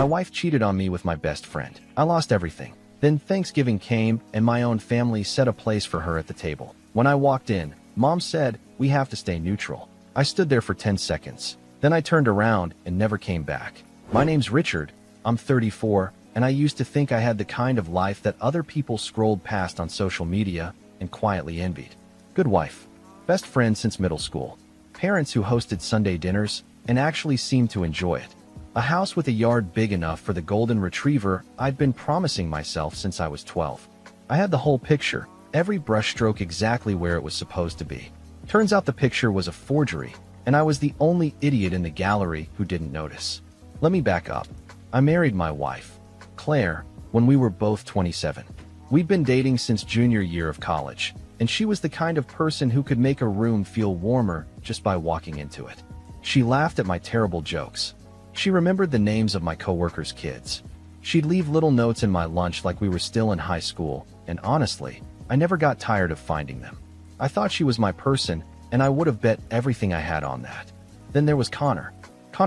My wife cheated on me with my best friend. I lost everything. Then Thanksgiving came, and my own family set a place for her at the table. When I walked in, Mom said, "We have to stay neutral." I stood there for 10 seconds. Then I turned around and never came back. My name's Richard. I'm 34, and I used to think I had the kind of life that other people scrolled past on social media and quietly envied. Good wife. Best friend since middle school. Parents who hosted Sunday dinners and actually seemed to enjoy it. A house with a yard big enough for the golden retriever I'd been promising myself since I was 12. I had the whole picture, every brushstroke exactly where it was supposed to be. Turns out the picture was a forgery, and I was the only idiot in the gallery who didn't notice. Let me back up. I married my wife, Claire, when we were both 27. We'd been dating since junior year of college, and she was the kind of person who could make a room feel warmer just by walking into it. She laughed at my terrible jokes. She remembered the names of my coworkers' kids. She'd leave little notes in my lunch like we were still in high school, and honestly, I never got tired of finding them. I thought she was my person, and I would have bet everything I had on that. Then there was Connor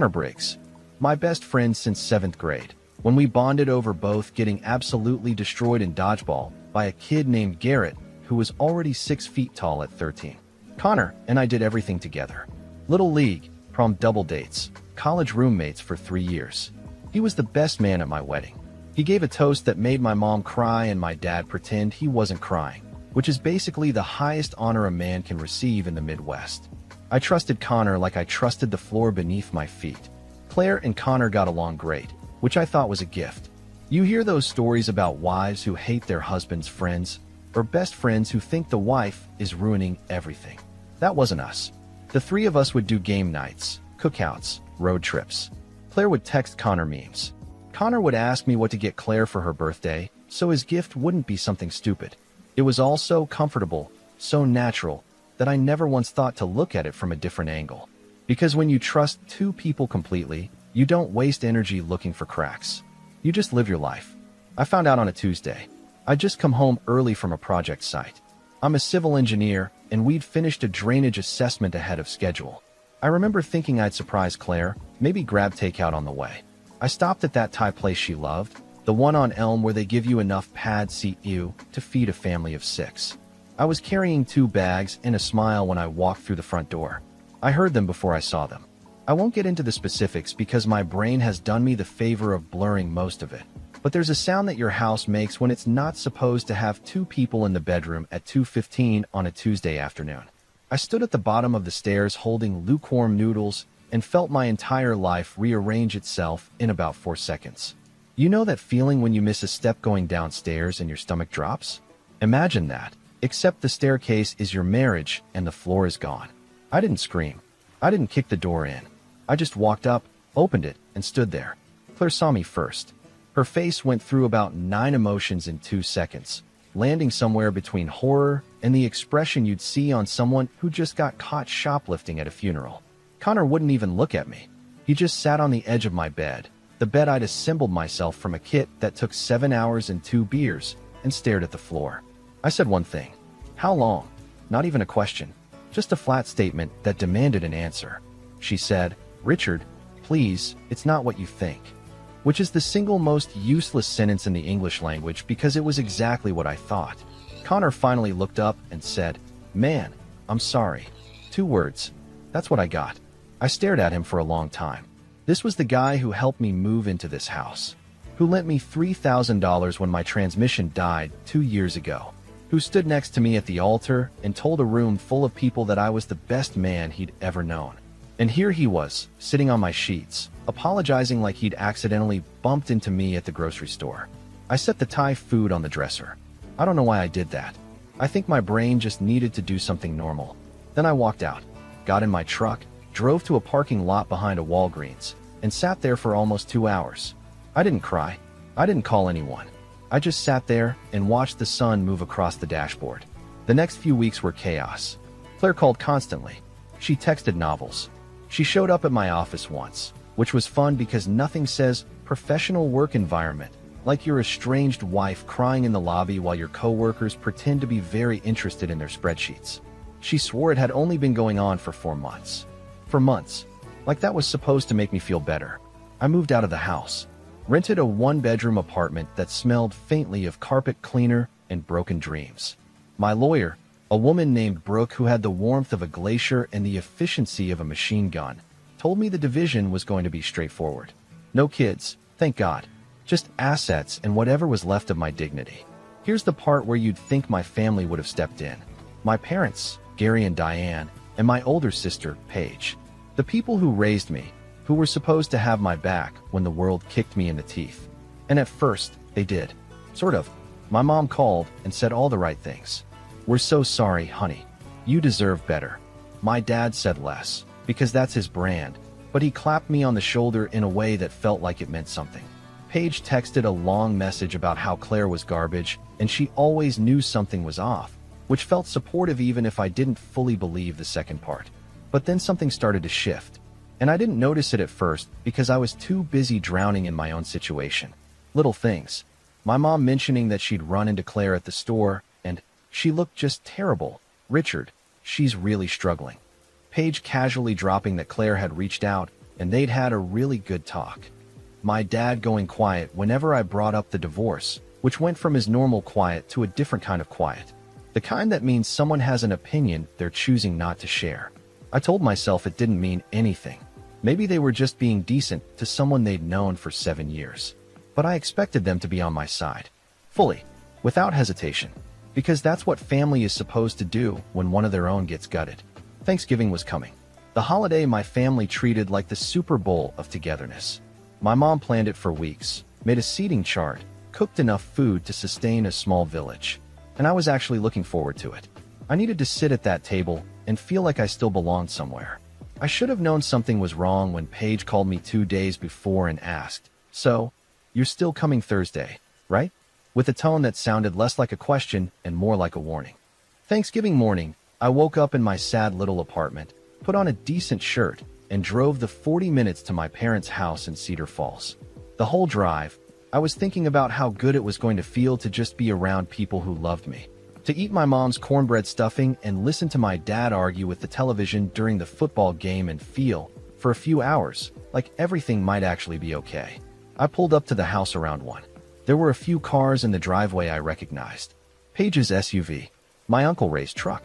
Briggs, my best friend since 7th grade, when we bonded over both getting absolutely destroyed in dodgeball by a kid named Garrett who was already 6 feet tall at 13. Connor and I did everything together. Little league, prom double dates, college roommates for 3 years. He was the best man at my wedding. He gave a toast that made my mom cry and my dad pretend he wasn't crying, which is basically the highest honor a man can receive in the Midwest. I trusted Connor like I trusted the floor beneath my feet. Claire and Connor got along great, which I thought was a gift. You hear those stories about wives who hate their husband's friends, or best friends who think the wife is ruining everything. That wasn't us. The three of us would do game nights, cookouts, road trips. Claire would text Connor memes. Connor would ask me what to get Claire for her birthday, so his gift wouldn't be something stupid. It was all so comfortable, so natural, that I never once thought to look at it from a different angle. Because when you trust two people completely, you don't waste energy looking for cracks. You just live your life. I found out on a Tuesday. I'd just come home early from a project site. I'm a civil engineer, and we'd finished a drainage assessment ahead of schedule. I remember thinking I'd surprise Claire, maybe grab takeout on the way. I stopped at that Thai place she loved, the one on Elm where they give you enough pad see-ew to feed a family of 6. I was carrying 2 bags and a smile when I walked through the front door. I heard them before I saw them. I won't get into the specifics because my brain has done me the favor of blurring most of it. But there's a sound that your house makes when it's not supposed to have 2 people in the bedroom at 2:15 on a Tuesday afternoon. I stood at the bottom of the stairs holding lukewarm noodles and felt my entire life rearrange itself in about 4 seconds. You know that feeling when you miss a step going downstairs and your stomach drops? Imagine that, except the staircase is your marriage and the floor is gone. I didn't scream. I didn't kick the door in. I just walked up, opened it, and stood there. Claire saw me first. Her face went through about 9 emotions in 2 seconds, landing somewhere between horror and the expression you'd see on someone who just got caught shoplifting at a funeral. Connor wouldn't even look at me. He just sat on the edge of my bed, the bed I'd assembled myself from a kit that took 7 hours and 2 beers, and stared at the floor. I said one thing. How long? Not even a question. Just a flat statement that demanded an answer. She said, "Richard, please, it's not what you think." Which is the single most useless sentence in the English language because it was exactly what I thought. Connor finally looked up and said, "Man, I'm sorry." 2 words. That's what I got. I stared at him for a long time. This was the guy who helped me move into this house, who lent me $3,000 when my transmission died 2 years ago, who stood next to me at the altar and told a room full of people that I was the best man he'd ever known. And here he was, sitting on my sheets, apologizing like he'd accidentally bumped into me at the grocery store. I set the Thai food on the dresser. I don't know why I did that. I think my brain just needed to do something normal. Then I walked out, got in my truck, drove to a parking lot behind a Walgreens, and sat there for almost 2 hours. I didn't cry. I didn't call anyone. I just sat there and watched the sun move across the dashboard. The next few weeks were chaos. Claire called constantly. She texted novels. She showed up at my office once, which was fun because nothing says professional work environment like your estranged wife crying in the lobby while your coworkers pretend to be very interested in their spreadsheets. She swore it had only been going on for 4 months. For months. Like that was supposed to make me feel better. I moved out of the house. Rented a one-bedroom apartment that smelled faintly of carpet cleaner and broken dreams. My lawyer, a woman named Brooke who had the warmth of a glacier and the efficiency of a machine gun, told me the division was going to be straightforward. No kids, thank God. Just assets and whatever was left of my dignity. Here's the part where you'd think my family would have stepped in. My parents, Gary and Diane, and my older sister, Paige. The people who raised me, who were supposed to have my back when the world kicked me in the teeth. And at first, they did. Sort of. My mom called and said all the right things. "We're so sorry, honey. You deserve better." My dad said less, because that's his brand, but he clapped me on the shoulder in a way that felt like it meant something. Paige texted a long message about how Claire was garbage, and she always knew something was off, which felt supportive even if I didn't fully believe the second part. But then something started to shift. And I didn't notice it at first because I was too busy drowning in my own situation. Little things. My mom mentioning that she'd run into Claire at the store, and she looked just terrible. Richard, she's really struggling. Paige casually dropping that Claire had reached out, and they'd had a really good talk. My dad going quiet whenever I brought up the divorce, which went from his normal quiet to a different kind of quiet. The kind that means someone has an opinion they're choosing not to share. I told myself it didn't mean anything. Maybe they were just being decent to someone they'd known for 7 years. But I expected them to be on my side. Fully. Without hesitation. Because that's what family is supposed to do when one of their own gets gutted. Thanksgiving was coming. The holiday my family treated like the Super Bowl of togetherness. My mom planned it for weeks, made a seating chart, cooked enough food to sustain a small village. And I was actually looking forward to it. I needed to sit at that table and feel like I still belonged somewhere. I should have known something was wrong when Paige called me 2 days before and asked, "So, you're still coming Thursday, right?" With a tone that sounded less like a question and more like a warning. Thanksgiving morning, I woke up in my sad little apartment, put on a decent shirt, and drove the 40 minutes to my parents' house in Cedar Falls. The whole drive, I was thinking about how good it was going to feel to just be around people who loved me. To eat my mom's cornbread stuffing and listen to my dad argue with the television during the football game and feel, for a few hours, like everything might actually be okay. I pulled up to the house around 1. There were a few cars in the driveway I recognized. Paige's SUV, my Uncle Ray's truck,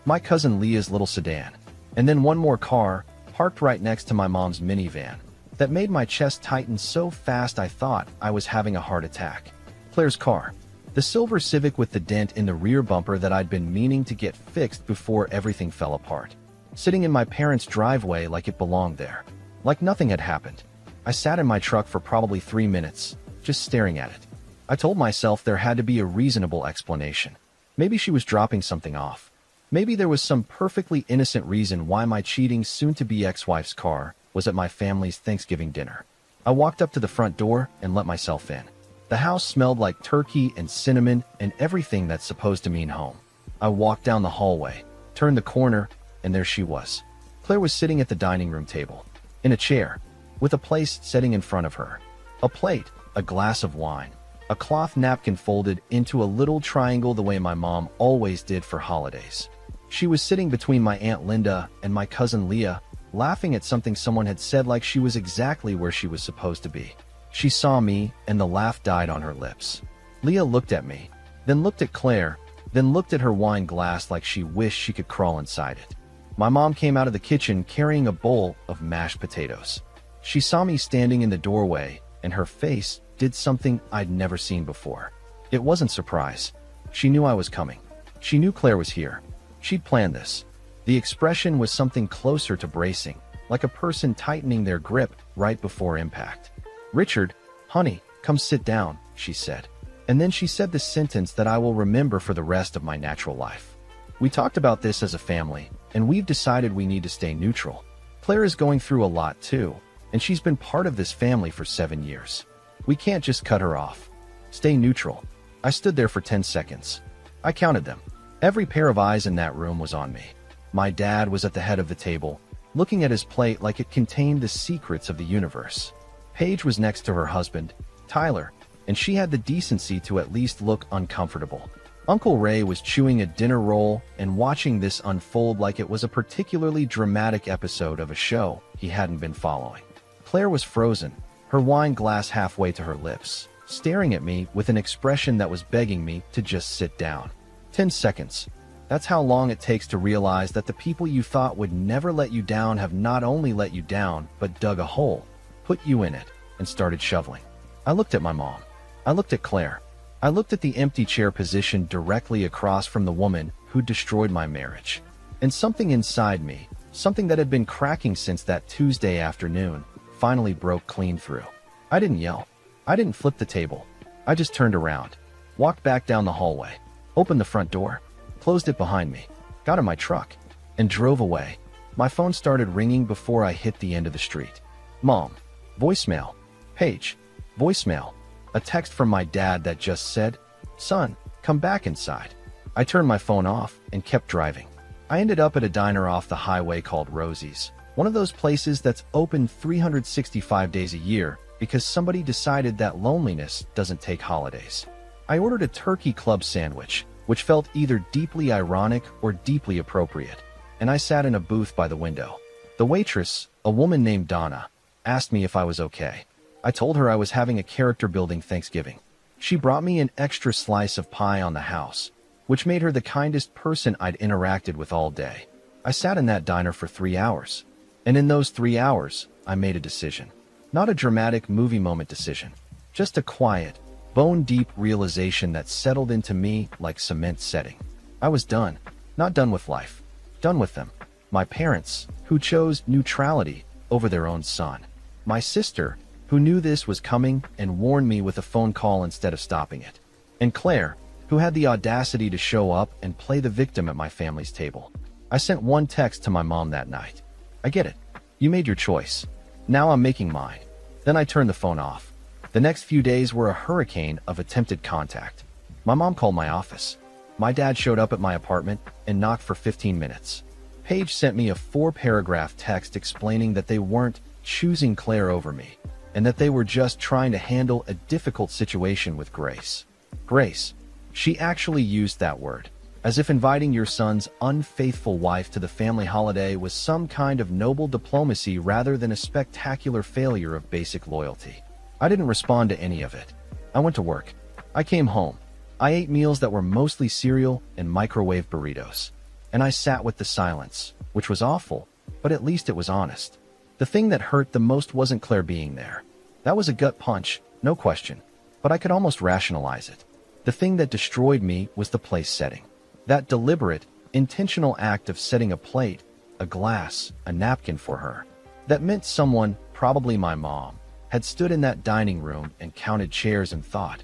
my cousin Leah's little sedan, and then one more car, parked right next to my mom's minivan, that made my chest tighten so fast I thought I was having a heart attack. Claire's car. The silver Civic with the dent in the rear bumper that I'd been meaning to get fixed before everything fell apart. Sitting in my parents' driveway like it belonged there. Like nothing had happened. I sat in my truck for probably 3 minutes, just staring at it. I told myself there had to be a reasonable explanation. Maybe she was dropping something off. Maybe there was some perfectly innocent reason why my cheating soon-to-be ex-wife's car was at my family's Thanksgiving dinner. I walked up to the front door and let myself in. The house smelled like turkey and cinnamon and everything that's supposed to mean home. I walked down the hallway, turned the corner, and there she was. Claire was sitting at the dining room table, in a chair, with a plate setting in front of her. A plate, a glass of wine, a cloth napkin folded into a little triangle the way my mom always did for holidays. She was sitting between my Aunt Linda and my cousin Leah, laughing at something someone had said like she was exactly where she was supposed to be. She saw me, and the laugh died on her lips. Leah looked at me, then looked at Claire, then looked at her wine glass like she wished she could crawl inside it. My mom came out of the kitchen carrying a bowl of mashed potatoes. She saw me standing in the doorway, and her face did something I'd never seen before. It wasn't surprise. She knew I was coming. She knew Claire was here. She'd planned this. The expression was something closer to bracing, like a person tightening their grip right before impact. "Richard, honey, come sit down," she said. And then she said the sentence that I will remember for the rest of my natural life. "We talked about this as a family, and we've decided we need to stay neutral. Claire is going through a lot too, and she's been part of this family for 7 years. We can't just cut her off. Stay neutral." I stood there for 10 seconds. I counted them. Every pair of eyes in that room was on me. My dad was at the head of the table, looking at his plate like it contained the secrets of the universe. Paige was next to her husband, Tyler, and she had the decency to at least look uncomfortable. Uncle Ray was chewing a dinner roll and watching this unfold like it was a particularly dramatic episode of a show he hadn't been following. Claire was frozen, her wine glass halfway to her lips, staring at me with an expression that was begging me to just sit down. 10 seconds. That's how long it takes to realize that the people you thought would never let you down have not only let you down, but dug a hole, put you in it, and started shoveling. I looked at my mom. I looked at Claire. I looked at the empty chair positioned directly across from the woman who destroyed my marriage. And something inside me, something that had been cracking since that Tuesday afternoon, finally broke clean through. I didn't yell. I didn't flip the table. I just turned around, walked back down the hallway, opened the front door, closed it behind me, got in my truck, and drove away. My phone started ringing before I hit the end of the street. Mom. Voicemail. Paige. Voicemail. A text from my dad that just said, "Son, come back inside." I turned my phone off and kept driving. I ended up at a diner off the highway called Rosie's, one of those places that's open 365 days a year because somebody decided that loneliness doesn't take holidays. I ordered a turkey club sandwich, which felt either deeply ironic or deeply appropriate, and I sat in a booth by the window. The waitress, a woman named Donna, asked me if I was okay. I told her I was having a character-building Thanksgiving. She brought me an extra slice of pie on the house, which made her the kindest person I'd interacted with all day. I sat in that diner for 3 hours, and in those 3 hours, I made a decision. Not a dramatic movie moment decision, just a quiet, bone-deep realization that settled into me like cement setting. I was done. Not done with life. Done with them. My parents, who chose neutrality over their own son. My sister, who knew this was coming and warned me with a phone call instead of stopping it. And Claire, who had the audacity to show up and play the victim at my family's table. I sent one text to my mom that night. "I get it. You made your choice. Now I'm making mine." Then I turned the phone off. The next few days were a hurricane of attempted contact. My mom called my office. My dad showed up at my apartment and knocked for 15 minutes. Paige sent me a 4-paragraph text explaining that they weren't choosing Claire over me, and that they were just trying to handle a difficult situation with grace. Grace. She actually used that word, as if inviting your son's unfaithful wife to the family holiday was some kind of noble diplomacy rather than a spectacular failure of basic loyalty. I didn't respond to any of it. I went to work. I came home. I ate meals that were mostly cereal and microwave burritos. And I sat with the silence, which was awful, but at least it was honest. The thing that hurt the most wasn't Claire being there. That was a gut punch, no question, but I could almost rationalize it. The thing that destroyed me was the place setting. That deliberate, intentional act of setting a plate, a glass, a napkin for her. That meant someone, probably my mom, had stood in that dining room and counted chairs and thought,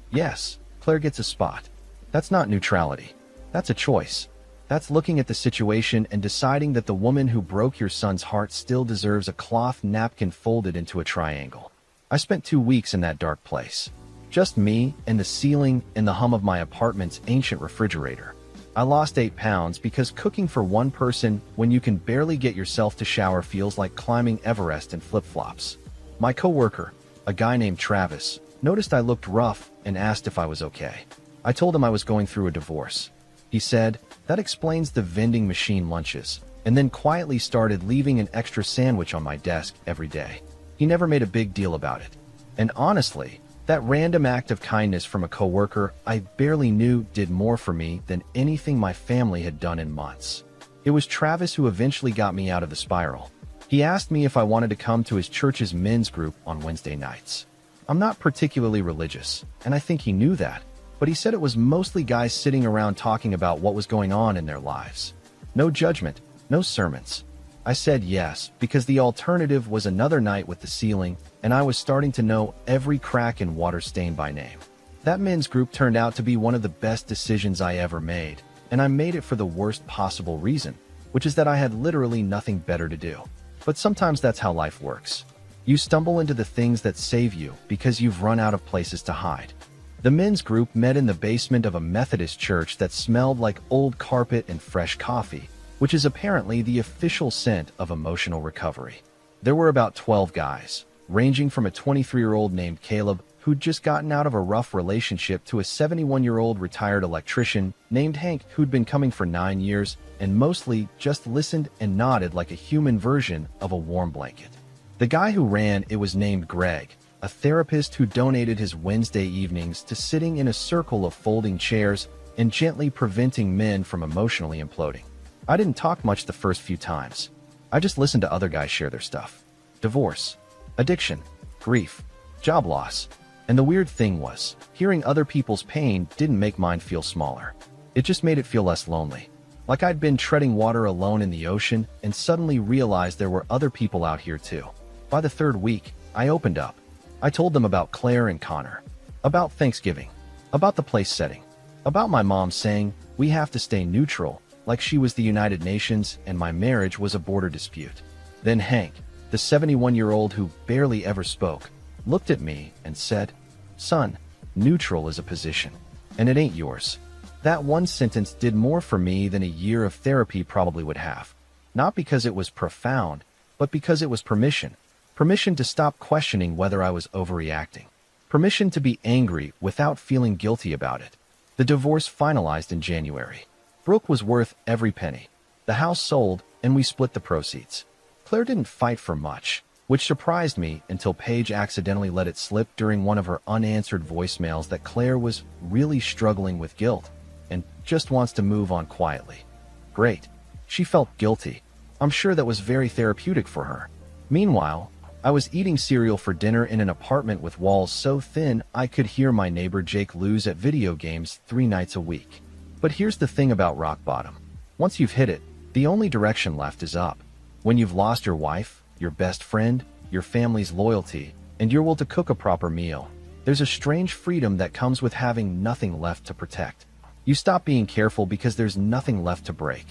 "Yes, Claire gets a spot." That's not neutrality. That's a choice. That's looking at the situation and deciding that the woman who broke your son's heart still deserves a cloth napkin folded into a triangle. I spent 2 weeks in that dark place. Just me and the ceiling and the hum of my apartment's ancient refrigerator. I lost 8 pounds because cooking for one person when you can barely get yourself to shower feels like climbing Everest in flip-flops. My coworker, a guy named Travis, noticed I looked rough and asked if I was okay. I told him I was going through a divorce. He said, "That explains the vending machine lunches," and then quietly started leaving an extra sandwich on my desk every day. He never made a big deal about it. And honestly, that random act of kindness from a coworker I barely knew did more for me than anything my family had done in months. It was Travis who eventually got me out of the spiral. He asked me if I wanted to come to his church's men's group on Wednesday nights. I'm not particularly religious, and I think he knew that, but he said it was mostly guys sitting around talking about what was going on in their lives. No judgment, no sermons. I said yes, because the alternative was another night with the ceiling, and I was starting to know every crack and water stain by name. That men's group turned out to be one of the best decisions I ever made, and I made it for the worst possible reason, which is that I had literally nothing better to do. But sometimes that's how life works. You stumble into the things that save you because you've run out of places to hide. The men's group met in the basement of a Methodist church that smelled like old carpet and fresh coffee, which is apparently the official scent of emotional recovery. There were about 12 guys, ranging from a 23-year-old named Caleb who'd just gotten out of a rough relationship to a 71-year-old retired electrician named Hank who'd been coming for 9 years and mostly just listened and nodded like a human version of a warm blanket. The guy who ran it was named Greg, a therapist who donated his Wednesday evenings to sitting in a circle of folding chairs and gently preventing men from emotionally imploding. I didn't talk much the first few times. I just listened to other guys share their stuff. Divorce, addiction, grief, job loss. And the weird thing was, hearing other people's pain didn't make mine feel smaller. It just made it feel less lonely. Like I'd been treading water alone in the ocean and suddenly realized there were other people out here too. By the third week, I opened up. I told them about Claire and Connor, about Thanksgiving, about the place setting, about my mom saying, we have to stay neutral, like she was the United Nations and my marriage was a border dispute. Then Hank, the 71-year-old who barely ever spoke, looked at me and said, son, neutral is a position, and it ain't yours. That one sentence did more for me than a year of therapy probably would have. Not because it was profound, but because it was permission. Permission to stop questioning whether I was overreacting. Permission to be angry without feeling guilty about it. The divorce finalized in January. Brooke was worth every penny. The house sold, and we split the proceeds. Claire didn't fight for much, which surprised me until Paige accidentally let it slip during one of her unanswered voicemails that Claire was really struggling with guilt and just wants to move on quietly. Great. She felt guilty. I'm sure that was very therapeutic for her. Meanwhile, I was eating cereal for dinner in an apartment with walls so thin I could hear my neighbor Jake lose at video games 3 nights a week. But here's the thing about rock bottom. Once you've hit it, the only direction left is up. When you've lost your wife, your best friend, your family's loyalty, and your will to cook a proper meal, there's a strange freedom that comes with having nothing left to protect. You stop being careful because there's nothing left to break.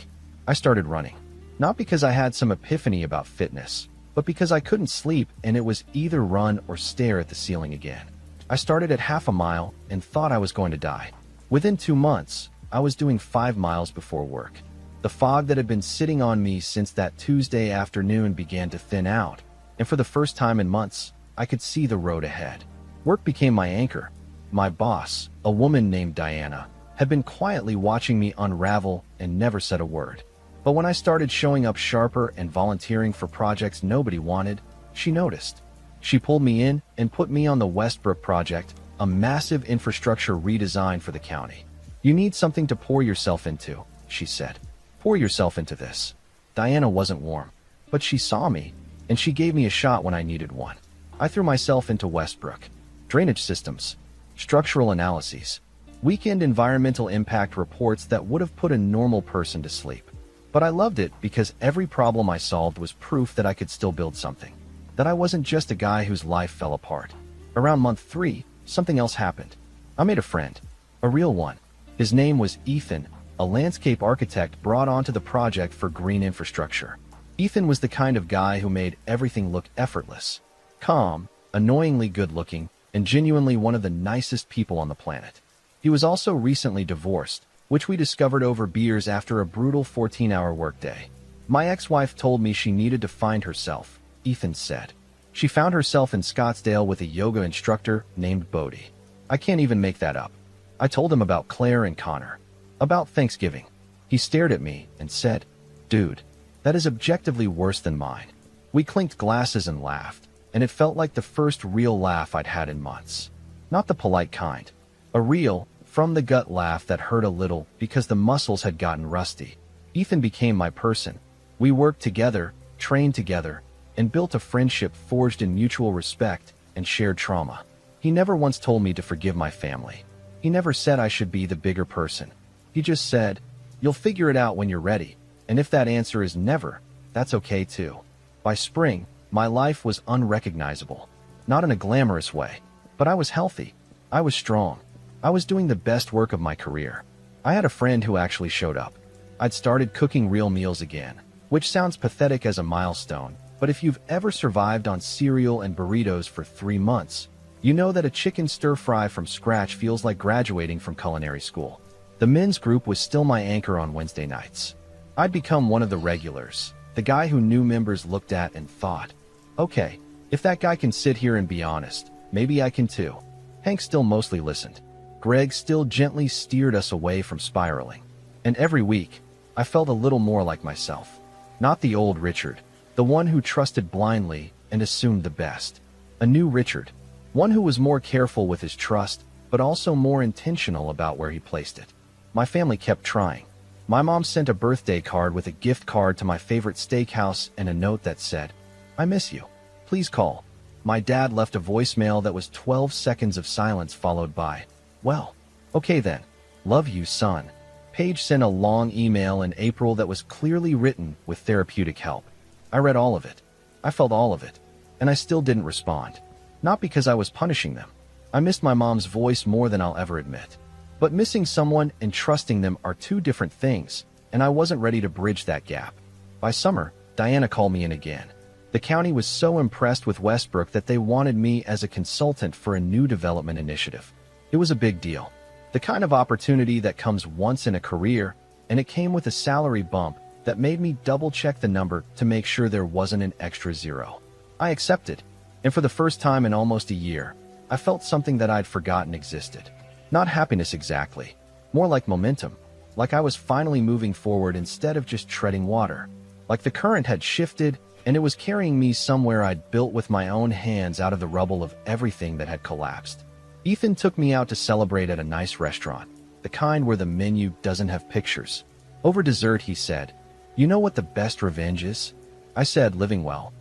I started running. Not because I had some epiphany about fitness, but because I couldn't sleep and it was either run or stare at the ceiling again. I started at half a mile and thought I was going to die. Within 2 months, I was doing 5 miles before work. The fog that had been sitting on me since that Tuesday afternoon began to thin out, and for the first time in months, I could see the road ahead. Work became my anchor. My boss, a woman named Diana, had been quietly watching me unravel and never said a word. But when I started showing up sharper and volunteering for projects nobody wanted, she noticed. She pulled me in and put me on the Westbrook project, a massive infrastructure redesign for the county. You need something to pour yourself into, she said. Pour yourself into this. Diana wasn't warm, but she saw me, and she gave me a shot when I needed one. I threw myself into Westbrook. Drainage systems, structural analyses, weekend environmental impact reports that would have put a normal person to sleep. But I loved it because every problem I solved was proof that I could still build something, that I wasn't just a guy whose life fell apart. Around month 3, something else happened. I made a friend, a real one. His name was Ethan, a landscape architect brought onto the project for green infrastructure. Ethan was the kind of guy who made everything look effortless, calm, annoyingly good-looking, and genuinely one of the nicest people on the planet. He was also recently divorced, which we discovered over beers after a brutal 14-hour workday. My ex-wife told me she needed to find herself, Ethan said. She found herself in Scottsdale with a yoga instructor named Bodhi. I can't even make that up. I told him about Claire and Connor, about Thanksgiving. He stared at me and said, dude, that is objectively worse than mine. We clinked glasses and laughed, and it felt like the first real laugh I'd had in months. Not the polite kind. A real, from-the-gut laugh that hurt a little because the muscles had gotten rusty. Ethan became my person. We worked together, trained together, and built a friendship forged in mutual respect and shared trauma. He never once told me to forgive my family. He never said I should be the bigger person. He just said, you'll figure it out when you're ready, and if that answer is never, that's okay too. By spring, my life was unrecognizable. Not in a glamorous way, but I was healthy. I was strong. I was doing the best work of my career. I had a friend who actually showed up. I'd started cooking real meals again, which sounds pathetic as a milestone, but if you've ever survived on cereal and burritos for 3 months, you know that a chicken stir-fry from scratch feels like graduating from culinary school. The men's group was still my anchor on Wednesday nights. I'd become one of the regulars, the guy who new members looked at and thought, okay, if that guy can sit here and be honest, maybe I can too. Hank still mostly listened. Greg still gently steered us away from spiraling. And every week, I felt a little more like myself. Not the old Richard, the one who trusted blindly and assumed the best. A new Richard, One who was more careful with his trust, but also more intentional about where he placed it. My family kept trying. My mom sent a birthday card with a gift card to my favorite steakhouse and a note that said, "I miss you. Please call." My dad left a voicemail that was 12 seconds of silence followed by, "Well, okay then. Love you, son." Paige sent a long email in April that was clearly written with therapeutic help. I read all of it. I felt all of it. And I still didn't respond. Not because I was punishing them. I missed my mom's voice more than I'll ever admit. But missing someone and trusting them are two different things, and I wasn't ready to bridge that gap. By summer, Diana called me in again. The county was so impressed with Westbrook that they wanted me as a consultant for a new development initiative. It was a big deal. The kind of opportunity that comes once in a career, and it came with a salary bump that made me double-check the number to make sure there wasn't an extra zero. I accepted, and for the first time in almost a year, I felt something that I'd forgotten existed. Not happiness exactly, more like momentum, like I was finally moving forward instead of just treading water. Like the current had shifted, and it was carrying me somewhere I'd built with my own hands out of the rubble of everything that had collapsed. Ethan took me out to celebrate at a nice restaurant, the kind where the menu doesn't have pictures. Over dessert, he said, "You know what the best revenge is?" I said, "Living well."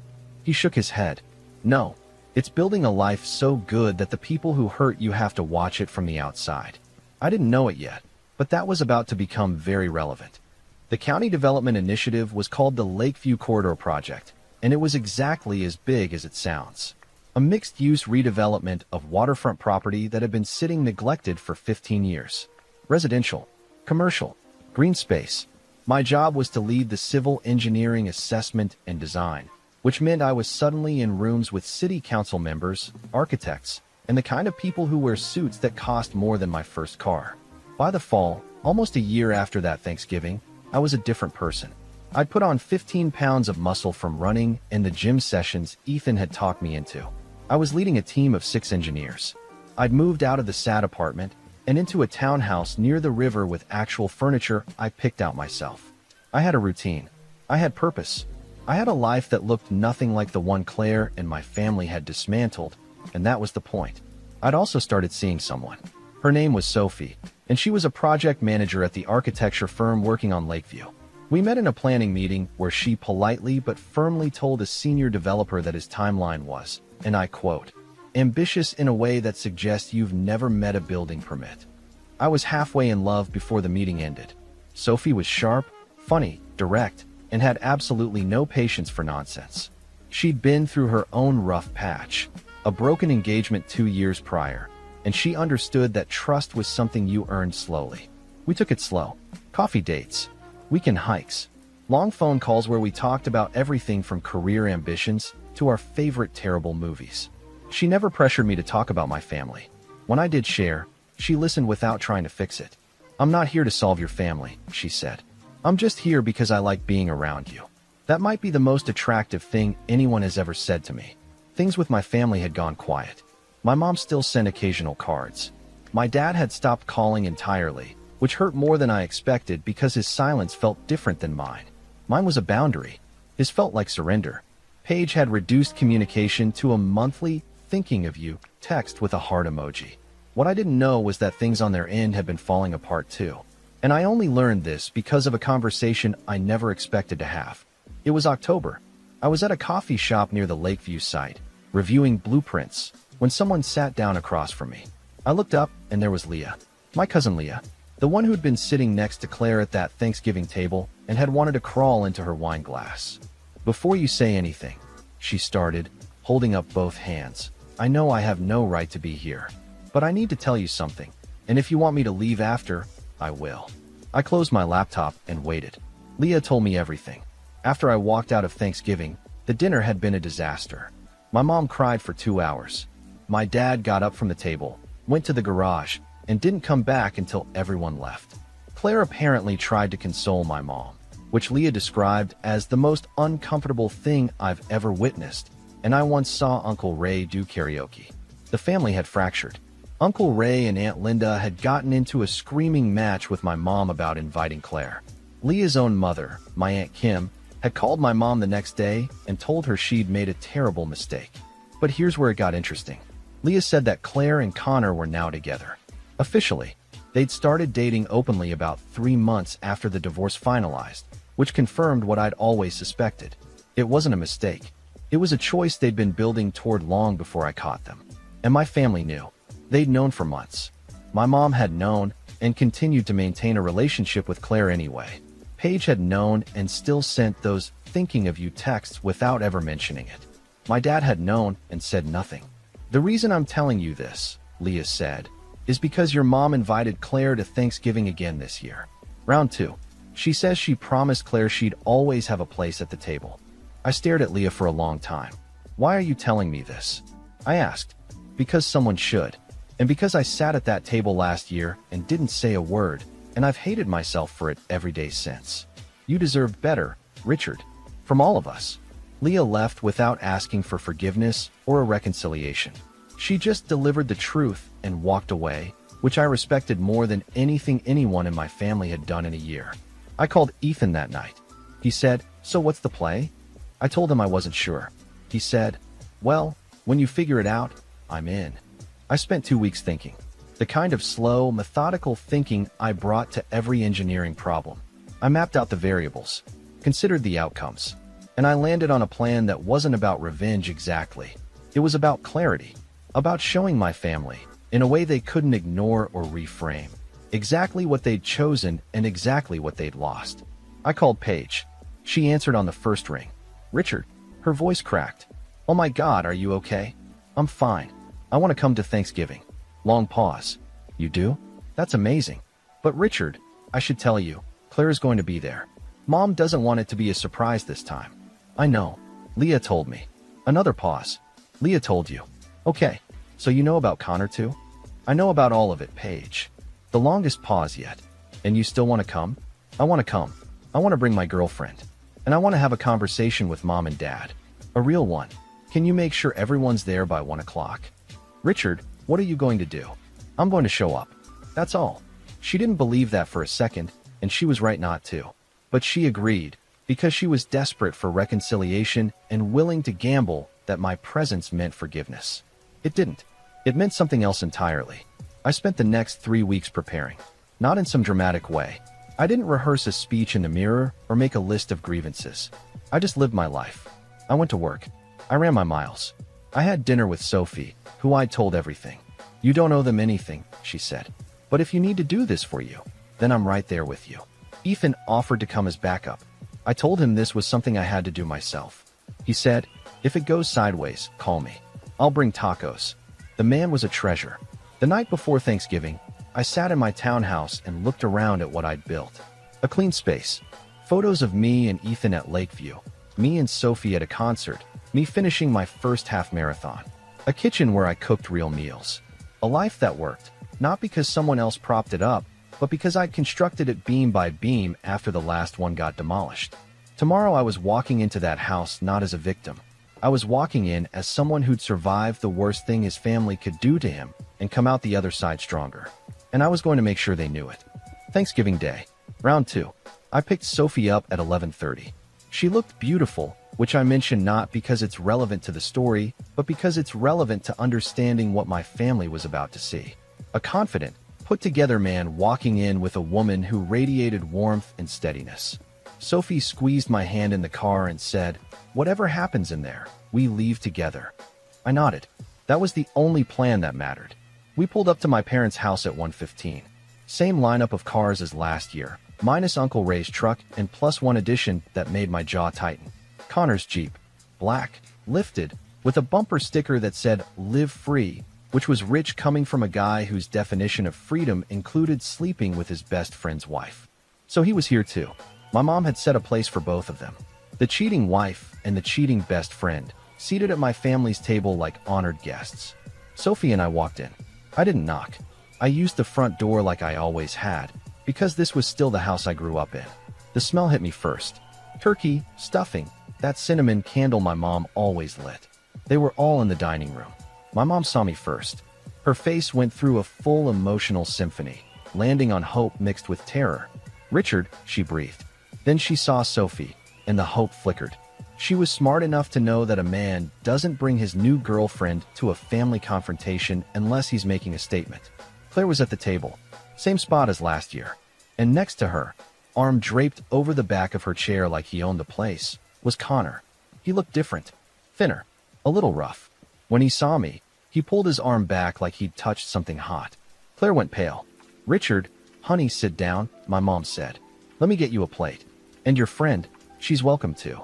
He shook his head. "No, it's building a life so good that the people who hurt you have to watch it from the outside." I didn't know it yet, but that was about to become very relevant. The county development initiative was called the Lakeview Corridor Project, and it was exactly as big as it sounds. A mixed-use redevelopment of waterfront property that had been sitting neglected for 15 years. Residential, commercial, green space. My job was to lead the civil engineering assessment and design, which meant I was suddenly in rooms with city council members, architects, and the kind of people who wear suits that cost more than my first car. By the fall, almost a year after that Thanksgiving, I was a different person. I'd put on 15 pounds of muscle from running and the gym sessions Ethan had talked me into. I was leading a team of 6 engineers. I'd moved out of the sad apartment and into a townhouse near the river with actual furniture I picked out myself. I had a routine. I had purpose. I had a life that looked nothing like the one Claire and my family had dismantled, and that was the point. I'd also started seeing someone. Her name was Sophie, and she was a project manager at the architecture firm working on Lakeview. We met in a planning meeting where she politely but firmly told a senior developer that his timeline was, and I quote, "ambitious in a way that suggests you've never met a building permit." I was halfway in love before the meeting ended. Sophie was sharp, funny, direct, and had absolutely no patience for nonsense. She'd been through her own rough patch, a broken engagement 2 years prior, and she understood that trust was something you earned slowly. We took it slow. Coffee dates, weekend hikes, long phone calls where we talked about everything from career ambitions to our favorite terrible movies. She never pressured me to talk about my family. When I did share, she listened without trying to fix it. "I'm not here to solve your family," she said. "I'm just here because I like being around you." That might be the most attractive thing anyone has ever said to me. Things with my family had gone quiet. My mom still sent occasional cards. My dad had stopped calling entirely, which hurt more than I expected because his silence felt different than mine. Mine was a boundary. His felt like surrender. Paige had reduced communication to a monthly "thinking of you" text with a heart emoji. What I didn't know was that things on their end had been falling apart too. And I only learned this because of a conversation I never expected to have. It was October. I was at a coffee shop near the Lakeview site, reviewing blueprints, when someone sat down across from me. I looked up, and there was Leah. My cousin Leah. The one who'd been sitting next to Claire at that Thanksgiving table and had wanted to crawl into her wine glass. "Before you say anything," she started, holding up both hands, "I know I have no right to be here, but I need to tell you something, and if you want me to leave after, I will." I closed my laptop and waited. Leah told me everything. After I walked out of Thanksgiving, the dinner had been a disaster. My mom cried for 2 hours. My dad got up from the table, went to the garage, and didn't come back until everyone left. Claire apparently tried to console my mom, which Leah described as the most uncomfortable thing I've ever witnessed, and I once saw Uncle Ray do karaoke. The family had fractured. Uncle Ray and Aunt Linda had gotten into a screaming match with my mom about inviting Claire. Leah's own mother, my Aunt Kim, had called my mom the next day and told her she'd made a terrible mistake. But here's where it got interesting. Leah said that Claire and Connor were now together. Officially, they'd started dating openly about 3 months after the divorce finalized, which confirmed what I'd always suspected. It wasn't a mistake. It was a choice they'd been building toward long before I caught them. And my family knew. They'd known for months. My mom had known and continued to maintain a relationship with Claire anyway. Paige had known and still sent those thinking of you texts without ever mentioning it. My dad had known and said nothing. The reason I'm telling you this, Leah said, is because your mom invited Claire to Thanksgiving again this year. Round 2. She says she promised Claire she'd always have a place at the table. I stared at Leah for a long time. Why are you telling me this? I asked. Because someone should. And because I sat at that table last year and didn't say a word, and I've hated myself for it every day since. You deserved better, Richard. From all of us. Leah left without asking for forgiveness or a reconciliation. She just delivered the truth and walked away, which I respected more than anything anyone in my family had done in a year. I called Ethan that night. He said, "So what's the play?" I told him I wasn't sure. He said, "Well, when you figure it out, I'm in." I spent 2 weeks thinking. The kind of slow, methodical thinking I brought to every engineering problem. I mapped out the variables, considered the outcomes, and I landed on a plan that wasn't about revenge exactly. It was about clarity, about showing my family, in a way they couldn't ignore or reframe, exactly what they'd chosen and exactly what they'd lost. I called Paige. She answered on the first ring. "Richard." Her voice cracked. "Oh my God, are you okay?" "I'm fine. I want to come to Thanksgiving." Long pause. "You do? That's amazing. But Richard, I should tell you, Claire is going to be there. Mom doesn't want it to be a surprise this time." "I know. Leah told me." Another pause. "Leah told you. Okay, so you know about Connor too?" "I know about all of it, Paige." The longest pause yet. "And you still want to come?" "I want to come. I want to bring my girlfriend. And I want to have a conversation with Mom and Dad. A real one. Can you make sure everyone's there by 1 o'clock? "Richard, what are you going to do?" "I'm going to show up. That's all." She didn't believe that for a second, and she was right not to. But she agreed, because she was desperate for reconciliation and willing to gamble that my presence meant forgiveness. It didn't. It meant something else entirely. I spent the next 3 weeks preparing. Not in some dramatic way. I didn't rehearse a speech in the mirror or make a list of grievances. I just lived my life. I went to work. I ran my miles. I had dinner with Sophie, who I'd told everything. "You don't owe them anything," she said. "But if you need to do this for you, then I'm right there with you." Ethan offered to come as backup. I told him this was something I had to do myself. He said, "If it goes sideways, call me. I'll bring tacos." The man was a treasure. The night before Thanksgiving, I sat in my townhouse and looked around at what I'd built. A clean space. Photos of me and Ethan at Lakeview. Me and Sophie at a concert. Me finishing my first half marathon. A kitchen where I cooked real meals. A life that worked, not because someone else propped it up, but because I'd constructed it beam by beam after the last one got demolished. Tomorrow I was walking into that house not as a victim. I was walking in as someone who'd survived the worst thing his family could do to him and come out the other side stronger. And I was going to make sure they knew it. Thanksgiving Day. Round 2. I picked Sophie up at 11:30. She looked beautiful, which I mention not because it's relevant to the story, but because it's relevant to understanding what my family was about to see. A confident, put-together man walking in with a woman who radiated warmth and steadiness. Sophie squeezed my hand in the car and said, "Whatever happens in there, we leave together." I nodded. That was the only plan that mattered. We pulled up to my parents' house at 1:15. Same lineup of cars as last year, minus Uncle Ray's truck and plus one addition that made my jaw tighten. Connor's Jeep. Black, lifted, with a bumper sticker that said, "Live Free," which was rich coming from a guy whose definition of freedom included sleeping with his best friend's wife. So he was here too. My mom had set a place for both of them. The cheating wife and the cheating best friend, seated at my family's table like honored guests. Sophie and I walked in. I didn't knock. I used the front door like I always had, because this was still the house I grew up in. The smell hit me first. Turkey, stuffing, that cinnamon candle my mom always lit. They were all in the dining room. My mom saw me first. Her face went through a full emotional symphony, landing on hope mixed with terror. "Richard," she breathed. Then she saw Sophie, and the hope flickered. She was smart enough to know that a man doesn't bring his new girlfriend to a family confrontation unless he's making a statement. Claire was at the table, same spot as last year, and next to her, arm draped over the back of her chair like he owned the place, was Connor. He looked different, thinner, a little rough. When he saw me, he pulled his arm back like he'd touched something hot. Claire went pale. "Richard, honey, sit down," my mom said. "Let me get you a plate. And your friend, she's welcome to.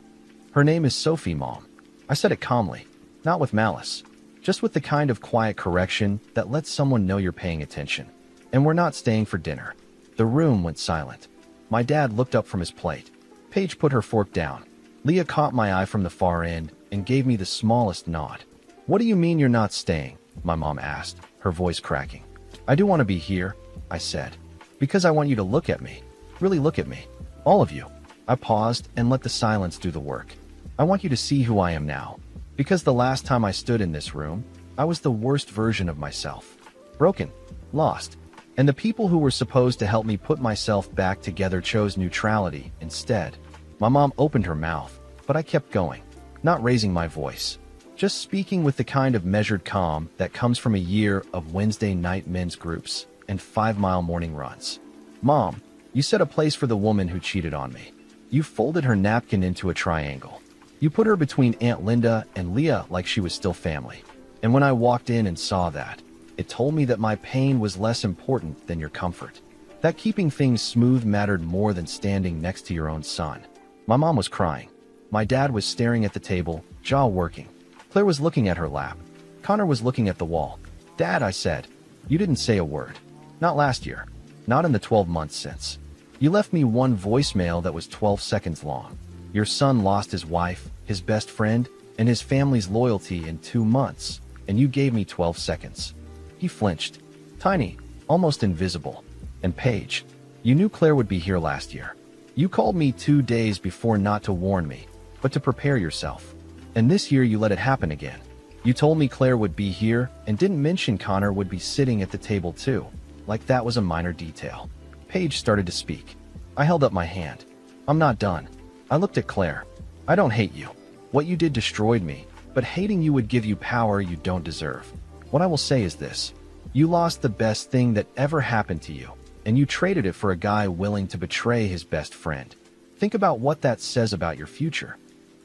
Her name is Sophie, Mom." I said it calmly, not with malice, just with the kind of quiet correction that lets someone know you're paying attention. "And we're not staying for dinner." The room went silent. My dad looked up from his plate. Paige put her fork down. Leah caught my eye from the far end and gave me the smallest nod. "What do you mean you're not staying?" my mom asked, her voice cracking. "I do want to be here," I said, "because I want you to look at me. Really look at me. All of you." I paused and let the silence do the work. "I want you to see who I am now. Because the last time I stood in this room, I was the worst version of myself. Broken, lost. And the people who were supposed to help me put myself back together chose neutrality instead." My mom opened her mouth, but I kept going, not raising my voice, just speaking with the kind of measured calm that comes from a year of Wednesday night men's groups and 5-mile morning runs. "Mom, you set a place for the woman who cheated on me. You folded her napkin into a triangle. You put her between Aunt Linda and Leah like she was still family. And when I walked in and saw that, it told me that my pain was less important than your comfort. That keeping things smooth mattered more than standing next to your own son." My mom was crying. My dad was staring at the table, jaw working. Claire was looking at her lap. Connor was looking at the wall. "Dad," I said, "you didn't say a word. Not last year. Not in the 12 months since. You left me one voicemail that was 12 seconds long. Your son lost his wife, his best friend, and his family's loyalty in 2 months, and you gave me 12 seconds. He flinched. Tiny, almost invisible. "And Paige, you knew Claire would be here last year. You called me 2 days before not to warn me, but to prepare yourself. And this year you let it happen again. You told me Claire would be here and didn't mention Connor would be sitting at the table too, like that was a minor detail." Paige started to speak. I held up my hand. "I'm not done." I looked at Claire. "I don't hate you. What you did destroyed me, but hating you would give you power you don't deserve. What I will say is this. You lost the best thing that ever happened to you, and you traded it for a guy willing to betray his best friend. Think about what that says about your future."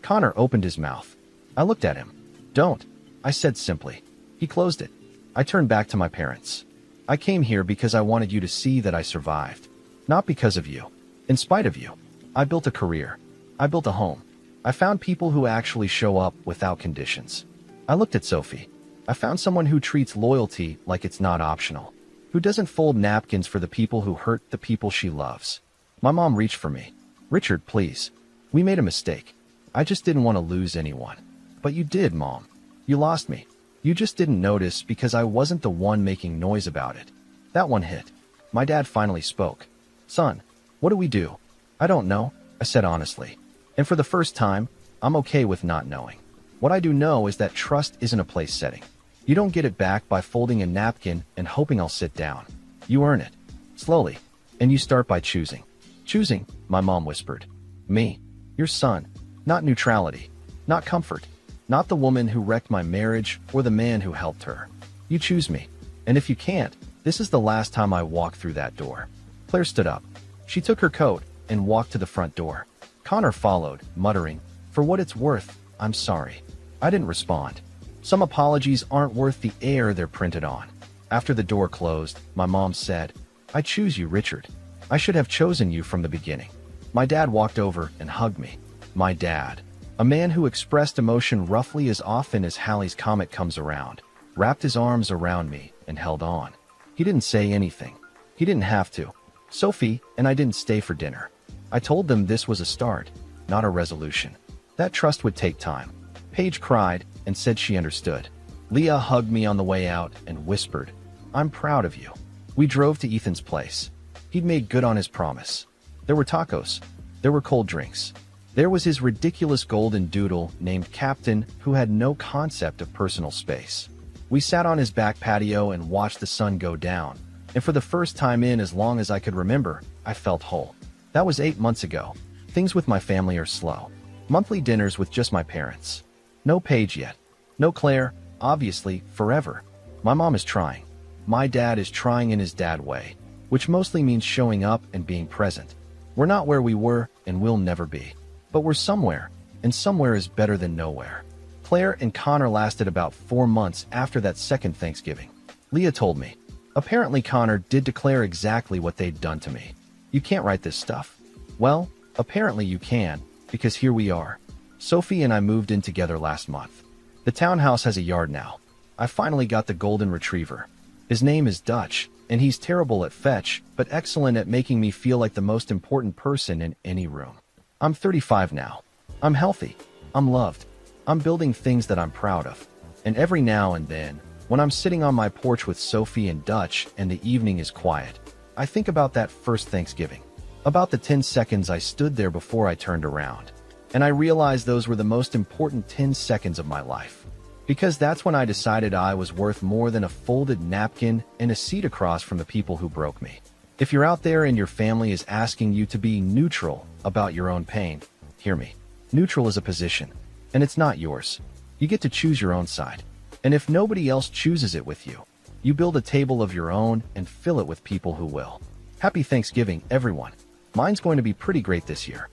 Connor opened his mouth. I looked at him. "Don't," I said simply. He closed it. I turned back to my parents. "I came here because I wanted you to see that I survived. Not because of you. In spite of you. I built a career. I built a home. I found people who actually show up without conditions." I looked at Sophie. I found someone who treats loyalty like it's not optional. Who doesn't fold napkins for the people who hurt the people she loves. My mom reached for me. "Richard, please. We made a mistake. I just didn't want to lose anyone." "But you did, Mom. You lost me. You just didn't notice because I wasn't the one making noise about it." That one hit. My dad finally spoke. "Son, what do we do?" "I don't know," I said honestly. "And for the first time, I'm okay with not knowing. What I do know is that trust isn't a place setting. You don't get it back by folding a napkin and hoping I'll sit down. You earn it. Slowly. And you start by choosing." "Choosing," my mom whispered. "Me. Your son. Not neutrality. Not comfort. Not the woman who wrecked my marriage or the man who helped her. You choose me. And if you can't, this is the last time I walk through that door." Claire stood up. She took her coat and walked to the front door. Connor followed, muttering, "For what it's worth, I'm sorry." I didn't respond. Some apologies aren't worth the air they're printed on. After the door closed, my mom said, "I choose you, Richard. I should have chosen you from the beginning." My dad walked over and hugged me. My dad, a man who expressed emotion roughly as often as Halley's Comet comes around, wrapped his arms around me and held on. He didn't say anything. He didn't have to. Sophie and I didn't stay for dinner. I told them this was a start, not a resolution. That trust would take time. Paige cried and said she understood. Leah hugged me on the way out and whispered, "I'm proud of you." We drove to Ethan's place. He'd made good on his promise. There were tacos. There were cold drinks. There was his ridiculous golden doodle named Captain who had no concept of personal space. We sat on his back patio and watched the sun go down, and for the first time in as long as I could remember, I felt whole. That was 8 months ago. Things with my family are slow. Monthly dinners with just my parents. No Paige yet. No Claire, obviously, forever. My mom is trying. My dad is trying in his dad way, which mostly means showing up and being present. We're not where we were and will never be. But we're somewhere, and somewhere is better than nowhere. Claire and Connor lasted about 4 months after that second Thanksgiving. Leah told me. Apparently Connor did declare exactly what they'd done to me. You can't write this stuff. Well, apparently you can, because here we are. Sophie and I moved in together last month. The townhouse has a yard now. I finally got the golden retriever. His name is Dutch, and he's terrible at fetch, but excellent at making me feel like the most important person in any room. I'm 35 now. I'm healthy. I'm loved. I'm building things that I'm proud of. And every now and then, when I'm sitting on my porch with Sophie and Dutch and the evening is quiet, I think about that first Thanksgiving. About the 10 seconds I stood there before I turned around. And I realized those were the most important 10 seconds of my life. Because that's when I decided I was worth more than a folded napkin and a seat across from the people who broke me. If you're out there and your family is asking you to be neutral about your own pain, hear me. Neutral is a position, and it's not yours. You get to choose your own side. And if nobody else chooses it with you, you build a table of your own and fill it with people who will. Happy Thanksgiving, everyone. Mine's going to be pretty great this year.